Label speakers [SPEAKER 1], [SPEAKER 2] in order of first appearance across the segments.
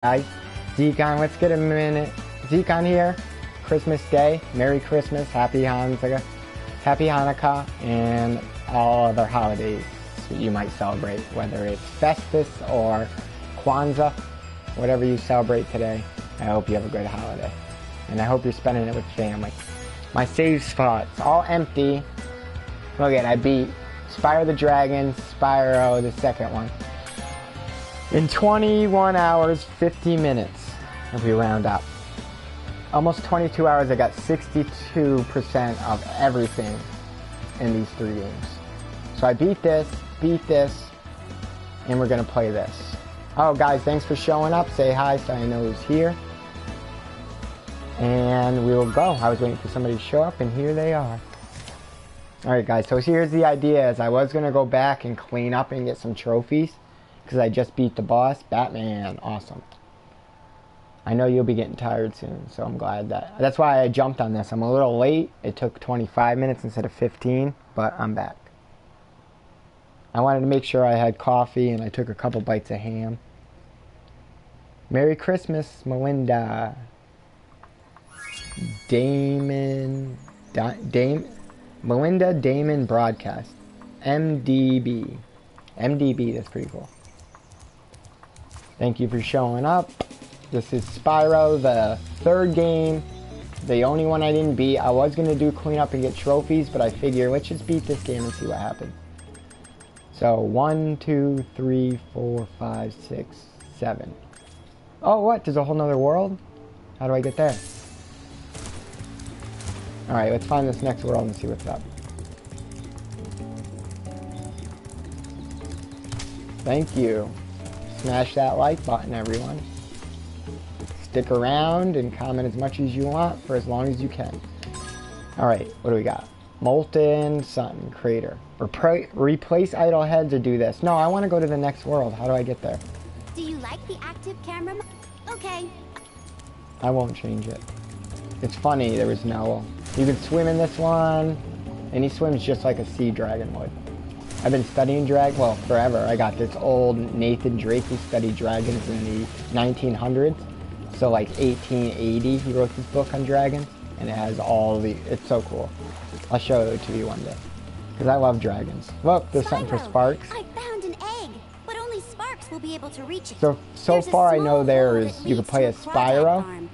[SPEAKER 1] Guys, ZekeKan, let's get a minute. ZekeKan here. Christmas Day. Merry Christmas. Happy Hanukkah. Happy Hanukkah and all other holidays you might celebrate, whether it's Festus or Kwanzaa, whatever you celebrate today. I hope you have a good holiday. And I hope you're spending it with family. My save spot's all empty. Look at it, I beat Spyro the Dragon, Spyro the second one, in 21 hours, 50 minutes, if we round up. Almost 22 hours, I got 62% of everything in these 3 games. So I beat this, and we're gonna play this. Oh guys, thanks for showing up. Say hi so I know who's here. And we will go. I was waiting for somebody to show up, and here they are. Alright guys, so here's the idea, is I was gonna go back and clean up and get some trophies, because I just beat the boss. Batman, awesome. I know you'll be getting tired soon, so I'm glad that's why I jumped on this. I'm a little late. It took 25 minutes instead of 15, but I'm back. I wanted to make sure I had coffee, and I took a couple bites of ham. Merry Christmas, Melinda. Melinda Damon Broadcast. MDB. MDB, that's pretty cool. Thank you for showing up. This is Spyro, the 3rd game. The only one I didn't beat. I was going to do cleanup and get trophies, but I figure let's just beat this game and see what happens. So, 1, 2, 3, 4, 5, 6, 7. Oh, what? There's a whole nother world? How do I get there? Alright, let's find this next world and see what's up. Thank you. Smash that like button, everyone. Stick around and comment as much as you want for as long as you can. Alright, what do we got? Molten Sun Crater. Replace idle heads or do this. No, I want to go to the next world. How do I get there?
[SPEAKER 2] Do you like the active camera? Okay.
[SPEAKER 1] I won't change it. It's funny, there was no... You can swim in this one, and he swims just like a sea dragon would. I've been studying well, forever. I got this old Nathan Drake who studied dragons in the 1900s. So like 1880, he wrote this book on dragons, and it has all the... It's so cool. I'll show it to you one day, because I love dragons. Look, there's something for Sparks.
[SPEAKER 2] I found an egg, but only Sparks will be able to reach it.
[SPEAKER 1] So far I know there's... You can play as Spyro,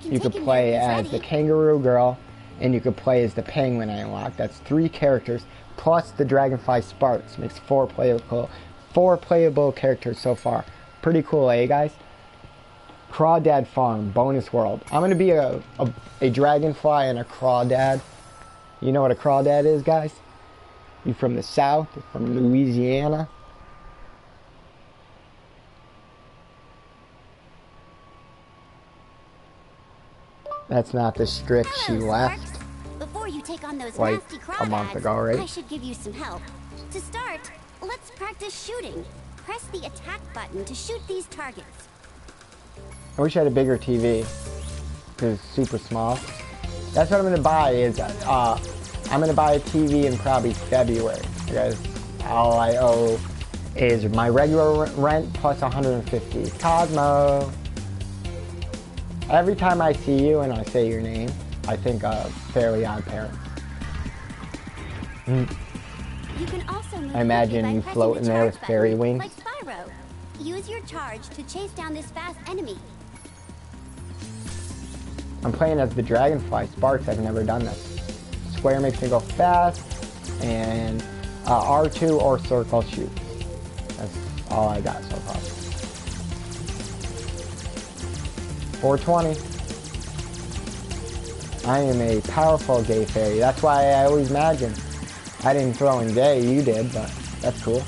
[SPEAKER 1] you could play as the kangaroo girl, and you could play as the penguin I unlocked. That's 3 characters, plus the dragonfly Sparks. Makes 4 playable characters so far. Pretty cool, eh, guys? Crawdad Farm, bonus world. I'm gonna be a dragonfly and a crawdad. You know what a crawdad is, guys? You from the South, from Louisiana. That's not the strip she left.
[SPEAKER 2] Before you take on those
[SPEAKER 1] like
[SPEAKER 2] nasty crawdads,
[SPEAKER 1] a month ago, right?
[SPEAKER 2] I should give you some help. To start, let's practice shooting. Press the attack button to shoot these targets.
[SPEAKER 1] I wish I had a bigger TV, because it's super small. That's what I'm going to buy, is I'm going to buy a TV in probably February, because all I owe is my regular rent plus 150. Cosmo! Every time I see you and I say your name, I think of Fairly Odd Parents.
[SPEAKER 2] You can also
[SPEAKER 1] I imagine you floating there with fairy wings.
[SPEAKER 2] Like Spyro. Use your charge to chase down this fast enemy.
[SPEAKER 1] I'm playing as the dragonfly Sparks. I've never done this. Square makes me go fast, and R2 or circle shoot. That's all I got so far. 420. I am a powerful gay fairy. That's why I always imagine. I didn't throw in gay, you did, but that's cool.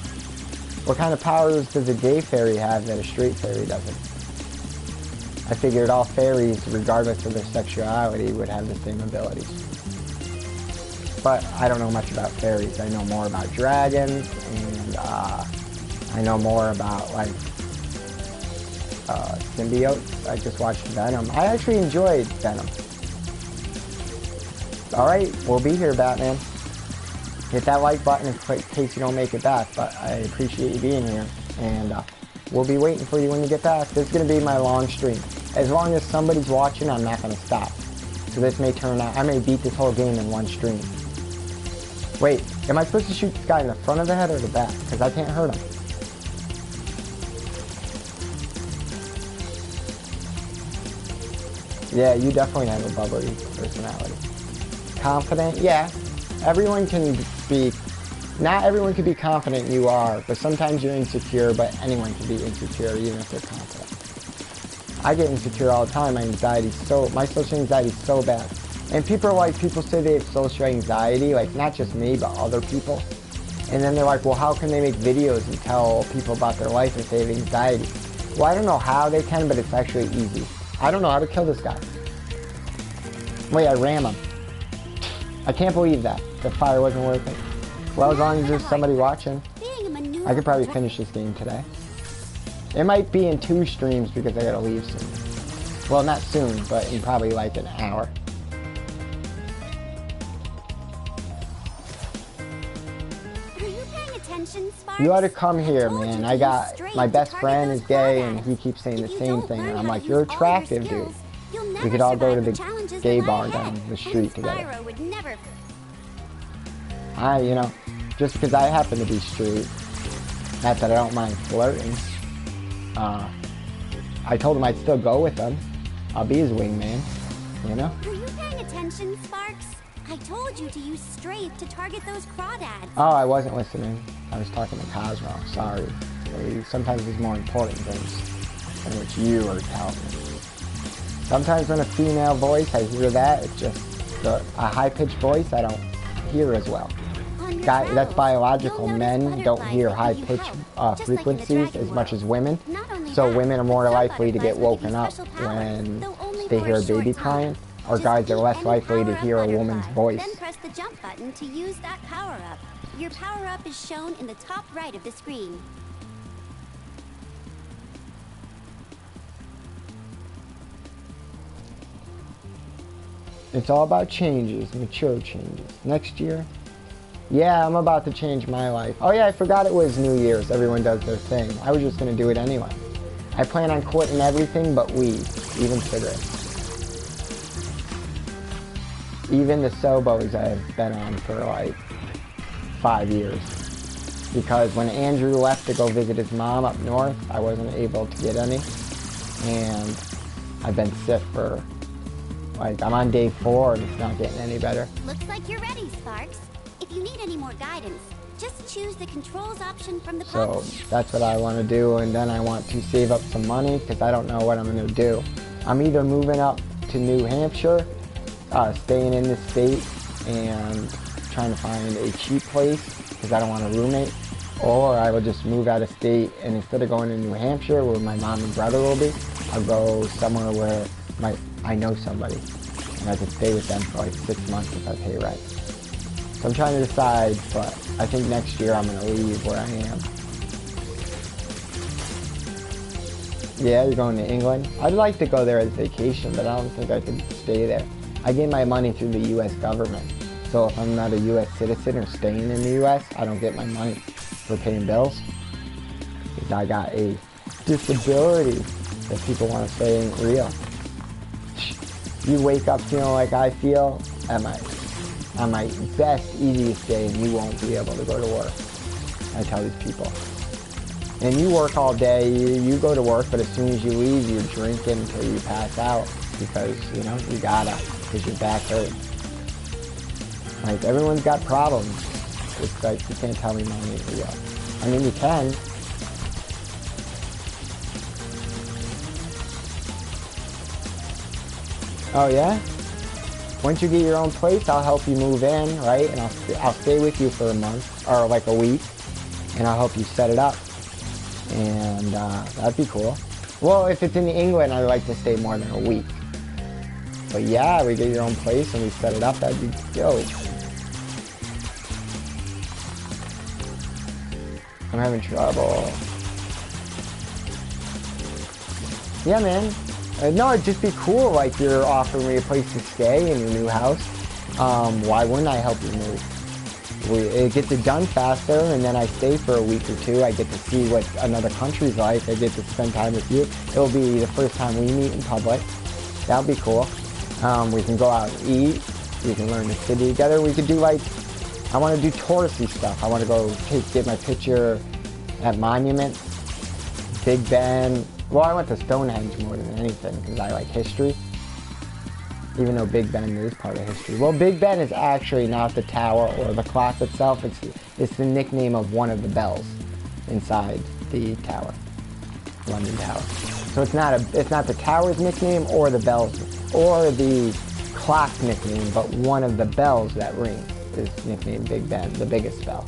[SPEAKER 1] What kind of powers does a gay fairy have that a straight fairy doesn't? I figured all fairies, regardless of their sexuality, would have the same abilities. But I don't know much about fairies. I know more about dragons, and I know more about, like, symbiotes. I just watched Venom. I actually enjoyed Venom. Alright, we'll be here, Batman. Hit that like button in case you don't make it back, but I appreciate you being here. And we'll be waiting for you when you get back. This is going to be my long stream. As long as somebody's watching, I'm not going to stop. So this may turn out, I may beat this whole game in one stream. Wait, am I supposed to shoot this guy in the front of the head or the back? Because I can't hurt him. Yeah, you definitely have a bubbly personality. Confident, yeah. Everyone can be, not everyone can be confident you are, but sometimes you're insecure, but anyone can be insecure even if they're confident. I get insecure all the time. My social anxiety is so bad. And people are like, people say they have social anxiety, like not just me, but other people. And then they're like, well, how can they make videos and tell people about their life if they have anxiety? Well, I don't know how they can, but it's actually easy. I don't know how to kill this guy. Wait, I ram him. I can't believe that. The fire wasn't worth it. Well, as long as there's somebody watching, I could probably finish this game today. It might be in 2 streams because I gotta leave soon. Well, not soon, but in probably like an hour. You ought to come here, man. I got, my best friend is gay and he keeps saying the same thing. And I'm like, you're attractive, dude. We could all go to the gay bar down the street together. You know, just because I happen to be straight, not that I don't mind flirting. I told him I'd still go with him. I'll be his wingman, you know?
[SPEAKER 2] Are you paying attention, Sparks? I told you to use strafe to target those crawdads.
[SPEAKER 1] Oh, I wasn't listening. I was talking to Cosmo. Sorry. Sometimes there's more important things than what you are telling me. Sometimes when a female voice, I hear that. It's just a high-pitched voice I don't hear as well. That's biological. Men don't hear high-pitched frequencies as much as women. So women are more likely to get woken up when they hear a baby crying. Or guys are less likely to hear a woman's voice.
[SPEAKER 2] Then press the jump button to use that power-up. Your power-up is shown in the top right of the screen.
[SPEAKER 1] It's all about changes, mature changes. Next year, yeah, I'm about to change my life. Oh yeah, I forgot it was New Year's. Everyone does their thing. I was just gonna do it anyway. I plan on quitting everything but weed, even cigarettes. Even the Sobos I've been on for like 5 years. Because when Andrew left to go visit his mom up north, I wasn't able to get any. And I've been sick for, like, I'm on day 4 and it's not getting any better.
[SPEAKER 2] Looks like you're ready, Sparks. If you need any more guidance, just choose the controls option from the
[SPEAKER 1] So that's what I want to do, and then I want to save up some money because I don't know what I'm going to do. I'm either moving up to New Hampshire, staying in this state and trying to find a cheap place because I don't want a roommate, or I will just move out of state and instead of going to New Hampshire where my mom and brother will be, I'll go somewhere where I know somebody and I can stay with them for like 6 months if I pay rent. So I'm trying to decide, but I think next year I'm going to leave where I am. Yeah, you're going to England? I'd like to go there as vacation, but I don't think I could stay there. I get my money through the U.S. government. So if I'm not a U.S. citizen or staying in the U.S., I don't get my money for paying bills. Because I got a disability that people want to say ain't real. You wake up feeling like I feel on my best, easiest day, and you won't be able to go to work. I tell these people. And you work all day, you go to work, but as soon as you leave, you're drinking until you pass out. Because, you know, you gotta, because your back hurts. Like, everyone's got problems. It's like, you can't tell me money ain't real. I mean, you can. Oh, yeah? Once you get your own place, I'll help you move in, right? And I'll stay with you for a month, or like a week, and I'll help you set it up. And that'd be cool. Well, if it's in England, I'd like to stay more than a week. But yeah, we get your own place and we set it up, that'd be dope. I'm having trouble. Yeah, man. No, it'd just be cool, like you're offering me a place to stay in your new house. Why wouldn't I help you move? it gets it done faster, and then I stay for a week or two. I get to see what another country's like. I get to spend time with you. It'll be the first time we meet in public. That'll be cool. We can go out and eat. We can learn the city together. We could do like, I want to do touristy stuff. I want to go get my picture at monuments, Big Ben. Well, I went to Stonehenge more than anything because I like history. Even though Big Ben is part of history. Well, Big Ben is actually not the tower or the clock itself. It's the nickname of one of the bells inside the tower, London Tower. So it's not the tower's nickname or the bells or the clock's nickname, but one of the bells that ring is nicknamed Big Ben, the biggest bell.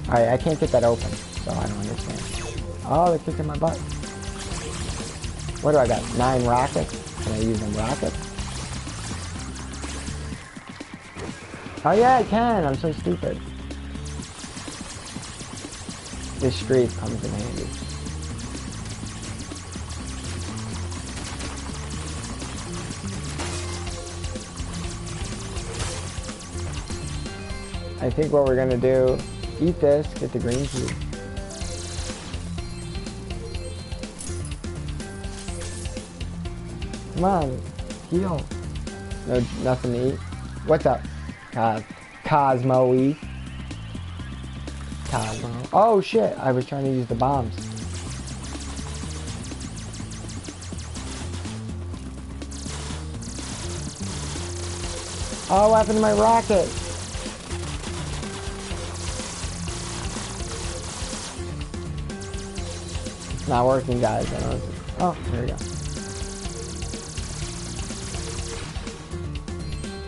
[SPEAKER 1] All right, I can't get that open, so I don't understand. Oh, they're kicking my butt. What do I got? 9 rockets? Can I use them rockets? Oh yeah, I can. I'm so stupid. This strafe comes in handy. I think what we're gonna do, eat this, get the green tea. Come on, heal. No, nothing to eat. What's up? Cosmo-y. Cosmo. Oh shit, I was trying to use the bombs. Oh, what happened to my rocket? It's not working, guys. I don't know. Oh, there we go.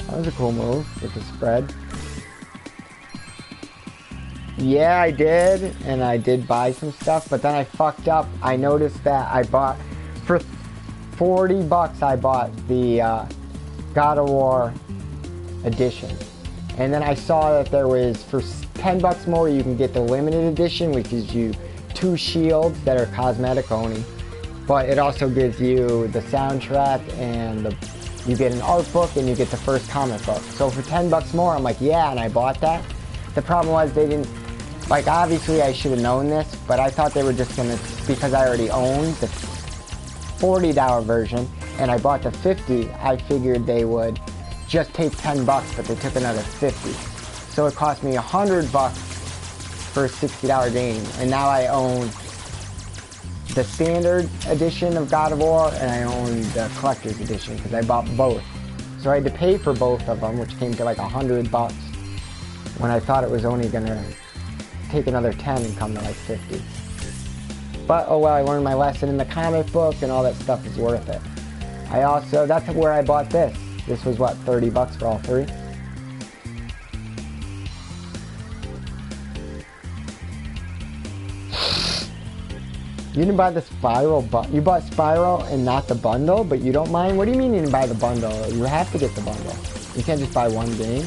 [SPEAKER 1] That was a cool move. Get the spread. Yeah, I did, and I did buy some stuff, but then I fucked up. I noticed that I bought, for 40 bucks, I bought the God of War edition. And then I saw that there was, for 10 bucks more, you can get the limited edition, which gives you 2 shields that are cosmetic only. But it also gives you the soundtrack and you get an art book and you get the first comic book. So for 10 bucks more, I'm like, yeah, and I bought that. The problem was they didn't, like, obviously I should have known this, but I thought they were just gonna, because I already owned the $40 version and I bought the 50, I figured they would just take 10 bucks, but they took another 50. So it cost me 100 bucks for a $60 game, and now I own the standard edition of God of War, and I own the collector's edition because I bought both. So I had to pay for both of them, which came to like 100 bucks when I thought it was only gonna take another 10 and come to like 50. But oh well, I learned my lesson in the comic book, and all that stuff is worth it. I also, that's where I bought this. This was what, 30 bucks for all 3? You didn't buy the Spyro bundle. You bought Spyro and not the bundle, but you don't mind? What do you mean you didn't buy the bundle? You have to get the bundle. You can't just buy one game.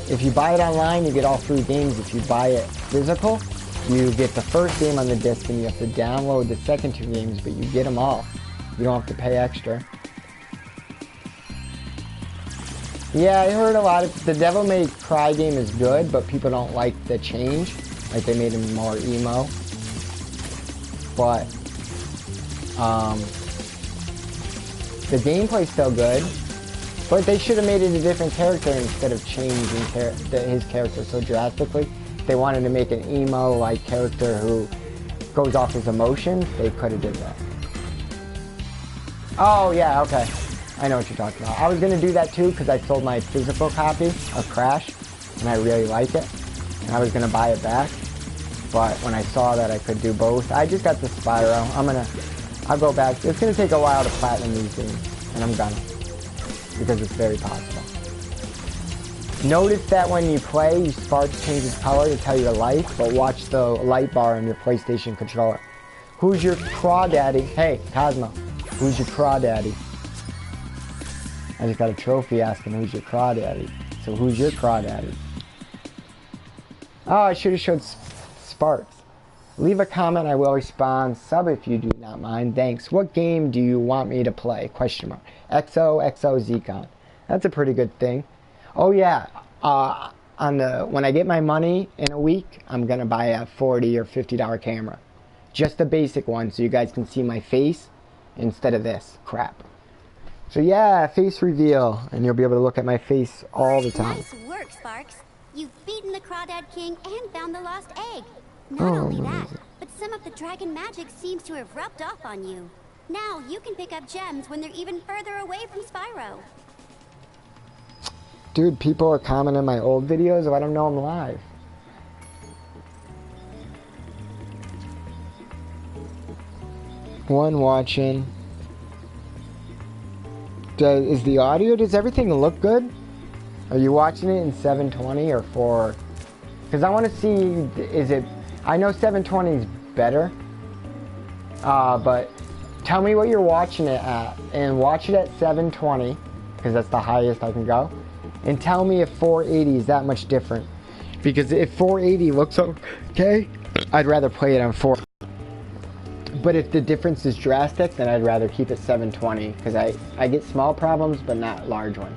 [SPEAKER 1] If you buy it online, you get all 3 games. If you buy it physical, you get the first game on the disc and you have to download the second 2 games, but you get them all. You don't have to pay extra. Yeah, I heard a lot of, the Devil May Cry game is good, but people don't like the change. Like they made him more emo. But the gameplay's still good, but they should have made it a different character instead of changing his character so drastically. If they wanted to make an emo-like character who goes off his emotions, they could have did that. Oh yeah, okay. I know what you're talking about. I was going to do that too because I sold my physical copy of Crash and I really like it. And I was going to buy it back. But when I saw that I could do both, I just got the Spyro. I'll go back. It's going to take a while to platinum these games. And I'm gonna. Because it's very possible. Notice that when you play, your sparks changes color to tell you the light. But watch the light bar on your PlayStation controller. Who's your crawdaddy? Hey, Cosmo. Who's your crawdaddy? I just got a trophy asking who's your crawdaddy. So who's your crawdaddy? Oh, I should have showed Sparks. Leave a comment, I will respond. Sub if you do not mind. Thanks. What game do you want me to play? Question mark. XOXO ZekeKan. That's a pretty good thing. Oh yeah, When I get my money in a week, I'm gonna buy a $40 or $50 camera. Just the basic one so you guys can see my face instead of this crap. So yeah, face reveal, and you'll be able to look at my face all the time.
[SPEAKER 2] Nice work, Sparks. You've beaten the Crawdad King and found the lost egg. Not only that, but some of the dragon magic seems to have rubbed off on you. Now you can pick up gems when they're even further away from Spyro.
[SPEAKER 1] Dude, people are commenting my old videos, I don't know I'm live. One watching. Is the audio, does everything look good? Are you watching it in 720 or 4? Because I want to see, I know 720 is better, but tell me what you're watching it at, and watch it at 720, because that's the highest I can go, and tell me if 480 is that much different. Because if 480 looks okay, I'd rather play it on 4. But if the difference is drastic, then I'd rather keep it 720, because I get small problems, but not large ones.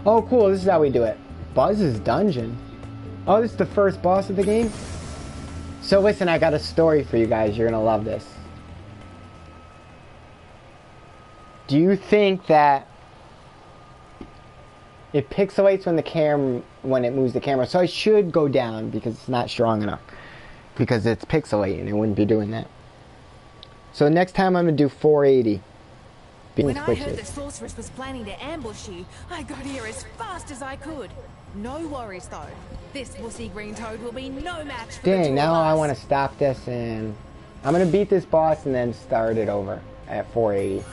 [SPEAKER 1] Oh, cool, this is how we do it. Buzz's Dungeon. Oh, this is the first boss of the game? So listen, I got a story for you guys. You're going to love this. Do you think that it pixelates when it moves the camera? So I should go down because it's not strong enough. Because it's pixelating. It wouldn't be doing that. So next time I'm going to do 480.
[SPEAKER 3] When I heard the sorceress was planning to ambush you, I got here as fast as I could. No worries though. This wussy green toad will be no match for the two of us.
[SPEAKER 1] Now I want to stop this, and I'm going to beat this boss and then start it over at 480.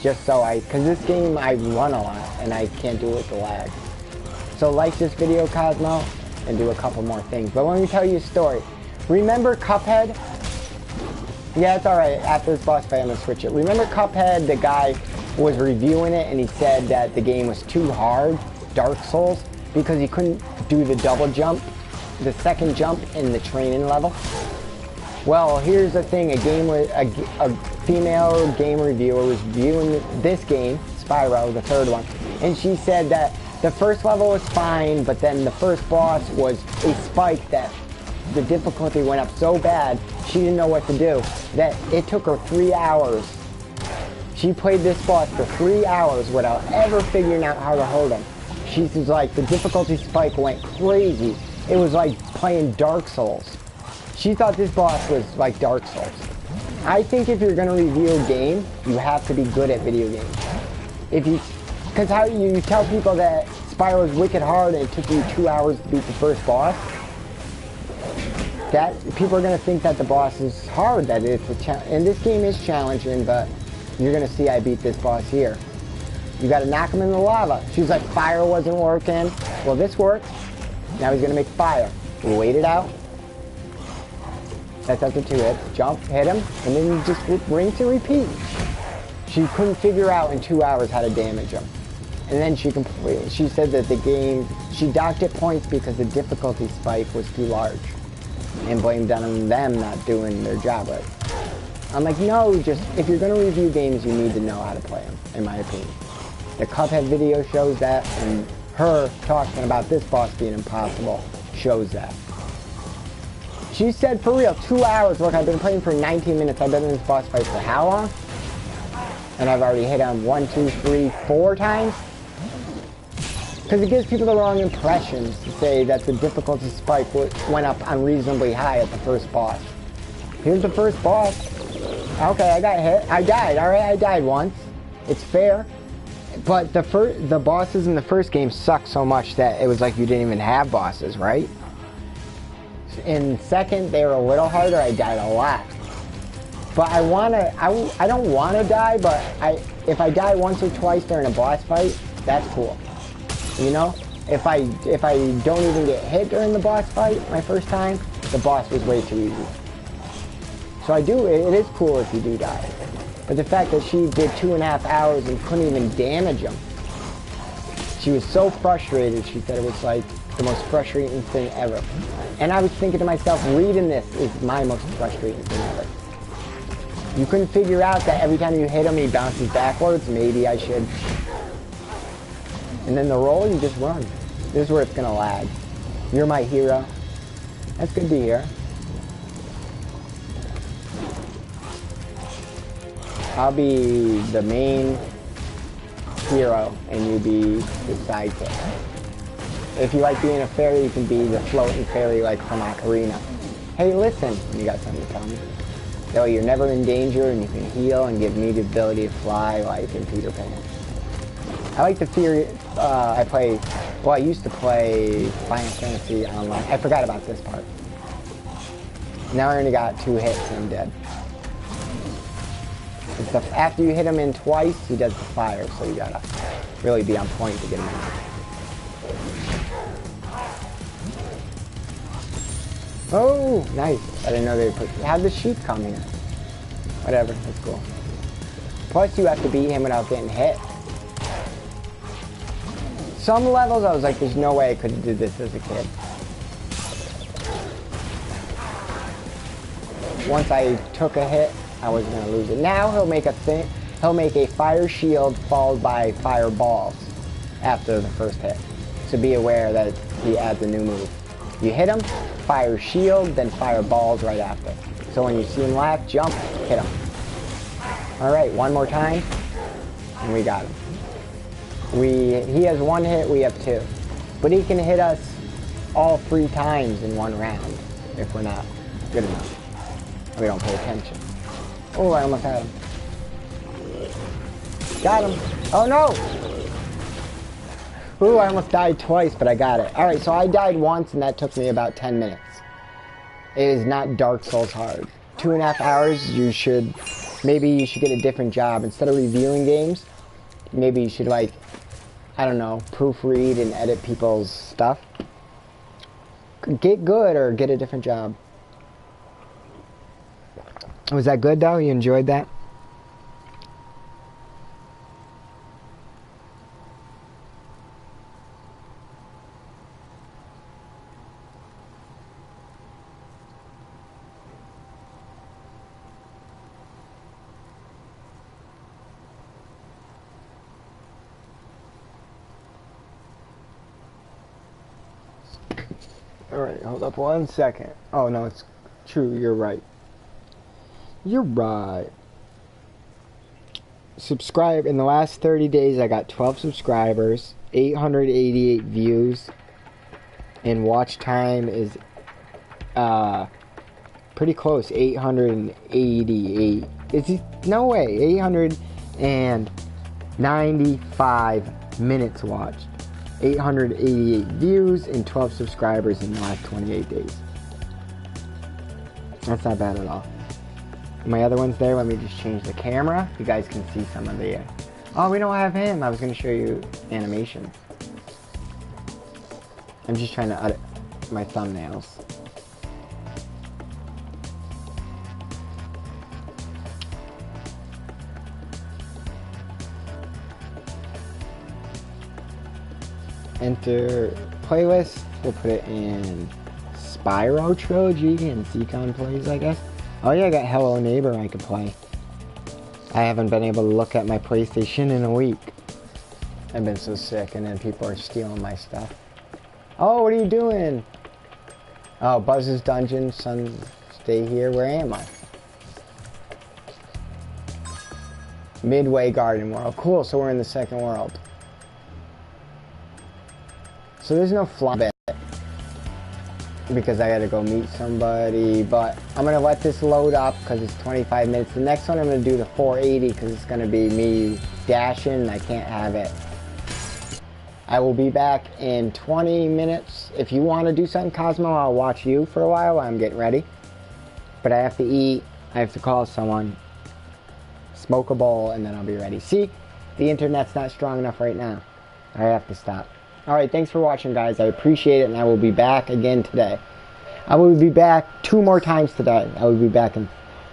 [SPEAKER 1] Just so because this game I run a lot and I can't do it with the lag. So like this video, Cosmo, and do a couple more things. But let me tell you a story. Remember Cuphead? Yeah, it's alright. After this boss fight, I'm going to switch it. Remember Cuphead, the guy was reviewing it and he said that the game was too hard, Dark Souls, because he couldn't do the double jump, the second jump in the training level? Well, here's the thing. A female game reviewer was viewing this game, Spyro, the third one, and she said that the first level was fine, but then the first boss was a spike that the difficulty went up so bad she didn't know what to do, that it took her 3 hours. She played this boss for 3 hours without ever figuring out how to hold him. She's like, the difficulty spike went crazy. It was like playing Dark Souls. She thought this boss was like Dark Souls. I think if you're going to review a game, you have to be good at video games. Because how you tell people that Spyro is wicked hard and it took you 2 hours to beat the first boss, that people are going to think that the boss is hard, that it's a challenge. And this game is challenging, but you're going to see I beat this boss here. You got to knock him in the lava. She was like, fire wasn't working. Well, this works. Now he's going to make fire. We wait it out. That's after 2 hits. Jump, hit him, and then you just rinse and repeat. She couldn't figure out in 2 hours how to damage him. And then she said that the game, she docked it points because the difficulty spike was too large. And blamed on them not doing their job right. I'm like, no, just, if you're going to review games, you need to know how to play them, in my opinion. The Cuphead video shows that, and her talking about this boss being impossible shows that. She said, for real, 2 hours. Look, I've been playing for 19 minutes. I've been in this boss fight for how long? And I've already hit him 1, 2, 3, 4 times. Because it gives people the wrong impressions to say that the difficulty spike went up unreasonably high at the first boss. Here's the first boss. Okay, I got hit. I died. Alright, I died once. It's fair. But the bosses in the first game sucked so much that it was like you didn't even have bosses, right? In second, they were a little harder. I died a lot. But I don't want to die, but if I die once or twice during a boss fight, that's cool. You know? If I don't even get hit during the boss fight my first time, the boss was way too easy. So it is cool if you do die. But the fact that she did 2.5 hours and couldn't even damage him. She was so frustrated, she said it was like the most frustrating thing ever. And I was thinking to myself, reading this is my most frustrating thing ever. You couldn't figure out that every time you hit him, he bounces backwards. Maybe I should. And then the roll, you just run. This is where it's gonna lag. You're my hero. That's good to hear. I'll be the main hero and you be the sidekick. If you like being a fairy, you can be the floating fairy like from Ocarina. Hey, listen, you got something to tell me? Though you're never in danger and you can heal and give me the ability to fly like in Peter Pan. I like the theory, I used to play Final Fantasy online. I forgot about this part. Now I only got 2 hits and I'm dead. And stuff. After you hit him in twice, he does the fire, so you gotta really be on point to get him in. Oh, nice. I didn't know they put... How'd the sheep come here? Whatever, that's cool. Plus, you have to beat him without getting hit. Some levels, I was like, there's no way I could have did this as a kid. Once I took a hit, I wasn't going to lose it. Now he'll make a fire shield followed by fireballs after the first hit. So be aware that he adds a new move. You hit him, fire shield, then fireballs right after. So when you see him laugh, jump, hit him. Alright, one more time, and we got him. He has 1 hit, we have 2. But he can hit us all 3 times in 1 round if we're not good enough. We don't pay attention. Oh, I almost had him. Got him. Oh no! Ooh, I almost died twice, but I got it. Alright, so I died once and that took me about 10 minutes. It is not Dark Souls hard. 2.5 hours, maybe you should get a different job. Instead of reviewing games, maybe you should like, I don't know, proofread and edit people's stuff. Get good or get a different job. Was that good though? You enjoyed that? Alright, hold up 1 second. Oh no, it's true, you're right. You're right. Subscribe. In the last 30 days, I got 12 subscribers, 888 views, and watch time is pretty close, 888. No way, 895 minutes watched, 888 views, and 12 subscribers in the last 28 days. That's not bad at all. My other one's there. Let me just change the camera. You guys can see some of the... Oh, we don't have him. I was going to show you animations. I'm just trying to edit my thumbnails. Enter playlist. We'll put it in Spyro Trilogy and ZekeKan plays, I guess. Oh yeah, I got Hello Neighbor I could play. I haven't been able to look at my PlayStation in a week. I've been so sick, and then people are stealing my stuff. Oh, what are you doing? Oh, Buzz's Dungeon, Sun, stay here. Where am I? Midway Garden World. Cool, so we're in the second world. So there's no fly bit because I gotta go meet somebody, but I'm gonna let this load up because it's 25 minutes. The next one I'm gonna do the 480 because it's gonna be me dashing and I can't have it. I will be back in 20 minutes. If you want to do something, Cosmo, I'll watch you for a while I'm getting ready. But I have to eat, I have to call someone, smoke a bowl, and then I'll be ready. See, the internet's not strong enough right now. I have to stop. Alright, thanks for watching, guys. I appreciate it, and I will be back again today. I will be back 2 more times today. I will be back in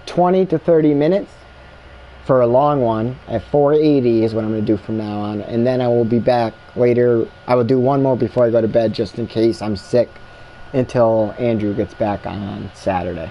[SPEAKER 1] 20 to 30 minutes for a long one. At 480 is what I'm going to do from now on. And then I will be back later. I will do one more before I go to bed just in case I'm sick until Andrew gets back on Saturday.